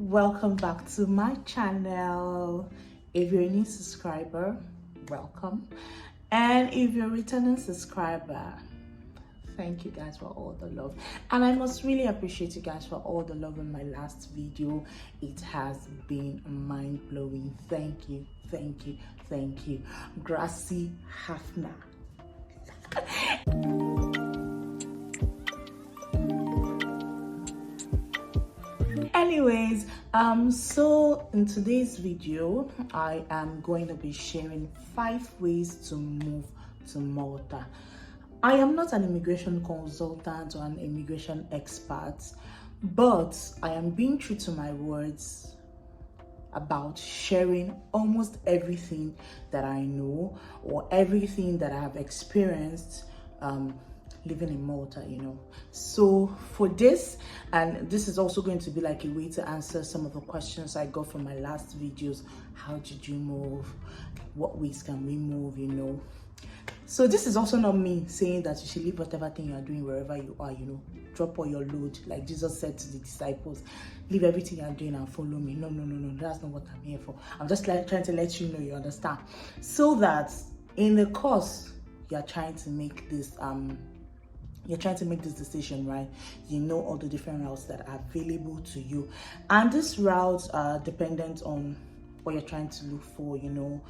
welcome back to my channel. If you're a new subscriber, welcome, and if you're a returning subscriber, thank you guys for all the love. And I must really appreciate you guys for all the love in my last video. It has been mind-blowing. Thank you, thank you, thank you. Gracie Hafna. Anyways, so in today's video I am going to be sharing 5 ways to move to Malta. I am not an immigration consultant or an immigration expert, but I am being true to my words about sharing almost everything that I know or everything that I have experienced living in Malta, you know. So for this, and this is also going to be like a way to answer some of the questions I got from my last videos. How did you move? What ways can we move, you know? So this is also not me saying that you should leave whatever thing you are doing wherever you are, you know, drop all your load, like Jesus said to the disciples, leave everything you are doing and follow me. No, that's not what I'm here for. I'm just like trying to let you know, you understand, so that in the course you are trying to make this decision, right? You know all the different routes that are available to you, and these routes are dependent on what you're trying to look for, you know,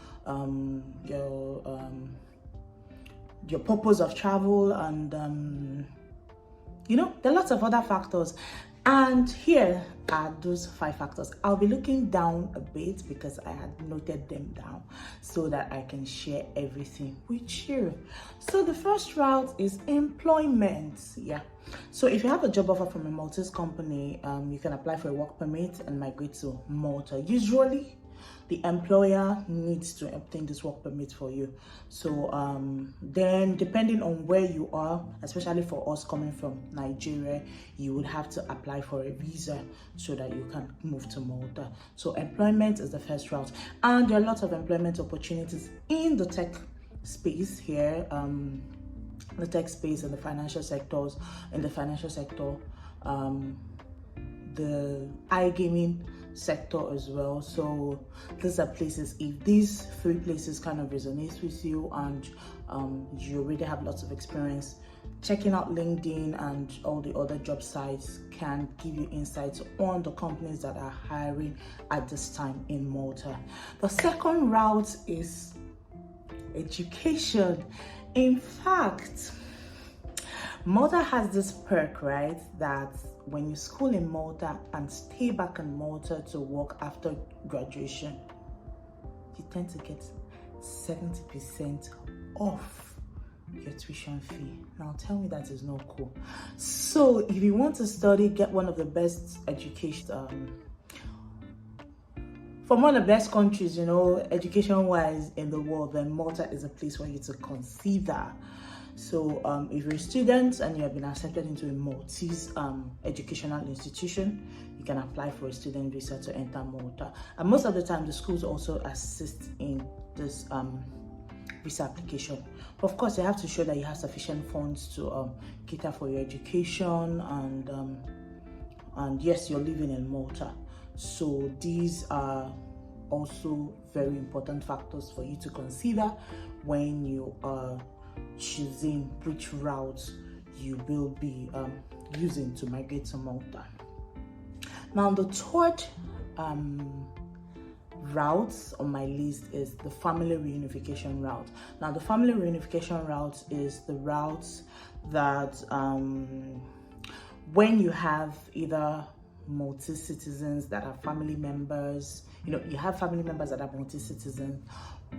your purpose of travel, and you know, there are lots of other factors. And here are those 5 factors. I'll be looking down a bit because I had noted them down so that I can share everything with you. So the first route is employment. Yeah. So if you have a job offer from a Maltese company, you can apply for a work permit and migrate to Malta. Usually, the employer needs to obtain this work permit for you. So then depending on where you are, especially for us coming from Nigeria, you would have to apply for a visa so that you can move to Malta. So employment is the first route, and there are lots of employment opportunities in the tech space here, the tech space and the financial sectors. In the financial sector, the iGaming sector as well. So these are places, if these 3 places kind of resonate with you and you already have lots of experience, checking out LinkedIn and all the other job sites can give you insights on the companies that are hiring at this time in Malta. The second route is education. In fact, Malta has this perk, right, that when you school in Malta and stay back in Malta to work after graduation, you tend to get 70% off your tuition fee. Now tell me that is not cool. So if you want to study, get one of the best education from one of the best countries, you know, education-wise in the world, then Malta is a place for you to consider. So if you're a student and you have been accepted into a Maltese educational institution, you can apply for a student visa to enter Malta. And most of the time, the schools also assist in this visa application. But of course, you have to show that you have sufficient funds to cater for your education, and yes, you're living in Malta. So these are also very important factors for you to consider when you are choosing which route you will be using to migrate to Malta. Now the third route on my list is the family reunification route. Now the family reunification route is the route that when you have either Maltese citizens that are family members, you know, you have family members that are Maltese citizens,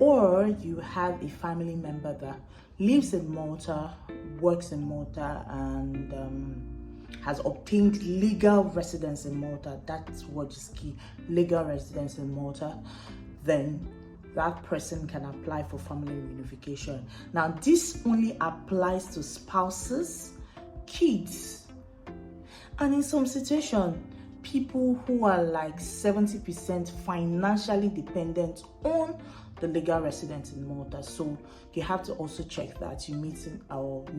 or you have a family member that lives in Malta, works in Malta, and has obtained legal residence in Malta. That's what is key, legal residence in Malta. Then that person can apply for family reunification. Now this only applies to spouses, kids, and in some situations, people who are like 70% financially dependent on the legal residents in Malta. So you have to also check that you meet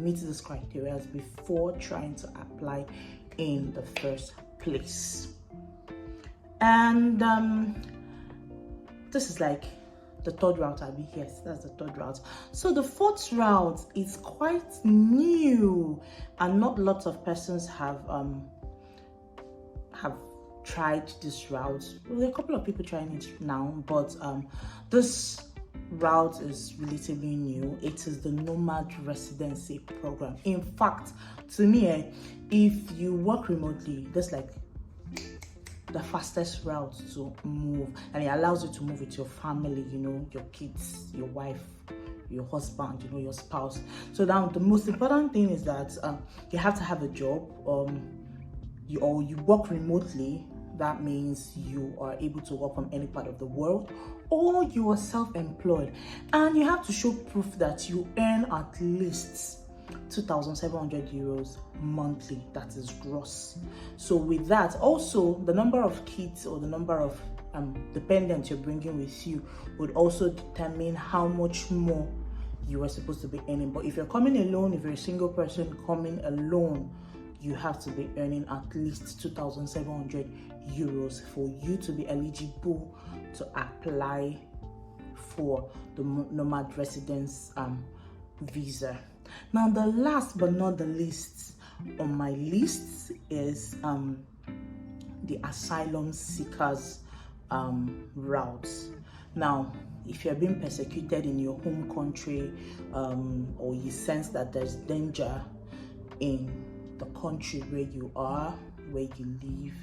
these criteria before trying to apply in the first place. And this is like the third route. Yes, that's the third route. So the fourth route is quite new, and not lots of persons have tried this route. Well, there are a couple of people trying it now, but this route is relatively new. It is the Nomad Residency program. In fact, to me, if you work remotely, that's like the fastest route to move, and it allows you to move with your family, you know, your kids, your wife, your husband, you know, your spouse. So now the most important thing is that you have to have a job, you work remotely. That means you are able to work from any part of the world, or you are self-employed, and you have to show proof that you earn at least 2,700 euros monthly. That is gross. So with that, also the number of kids or the number of dependents you're bringing with you would also determine how much more you are supposed to be earning. But if you're coming alone, if you're a single person coming alone, you have to be earning at least 2,700 euros for you to be eligible to apply for the Nomad Residence visa. Now, the last but not the least on my list is the asylum seekers routes. Now, if you're being persecuted in your home country, or you sense that there's danger in the country where you are, where you live,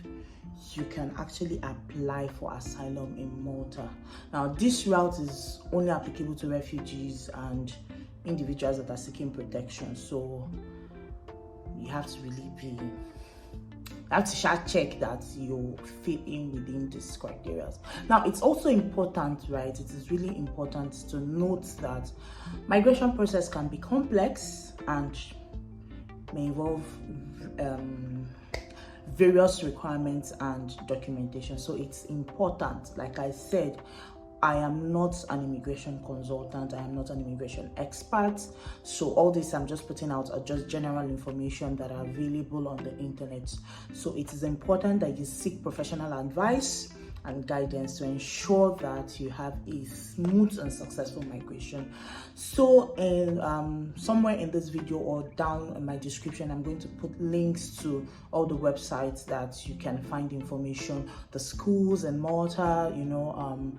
you can actually apply for asylum in Malta. Now, this route is only applicable to refugees and individuals that are seeking protection. So you have to really check that you fit in within these criteria. Now, it's also important, right? It is really important to note that migration process can be complex and may involve various requirements and documentation. So it's important. Like I said, I am not an immigration consultant, I am not an immigration expert. So all this I'm just putting out are just general information that are available on the internet. So it is important that you seek professional advice and guidance to ensure that you have a smooth and successful migration. So in somewhere in this video or down in my description, I'm going to put links to all the websites that you can find information, the schools in Malta, you know,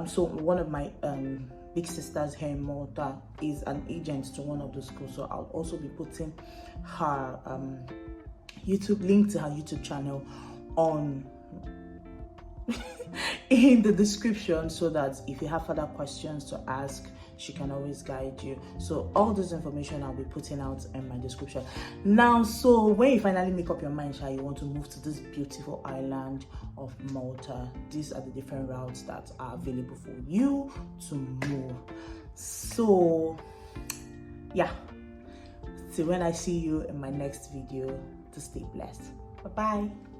so one of my big sisters here in Malta is an agent to one of the schools, so I'll also be putting her link to her YouTube channel on in the description, so that if you have further questions to ask, she can always guide you. So all this information I'll be putting out in my description. Now, so when you finally make up your mind, you want to move to this beautiful island of Malta, these are the different routes that are available for you to move. So yeah, so when I see you in my next video, to stay blessed. Bye bye.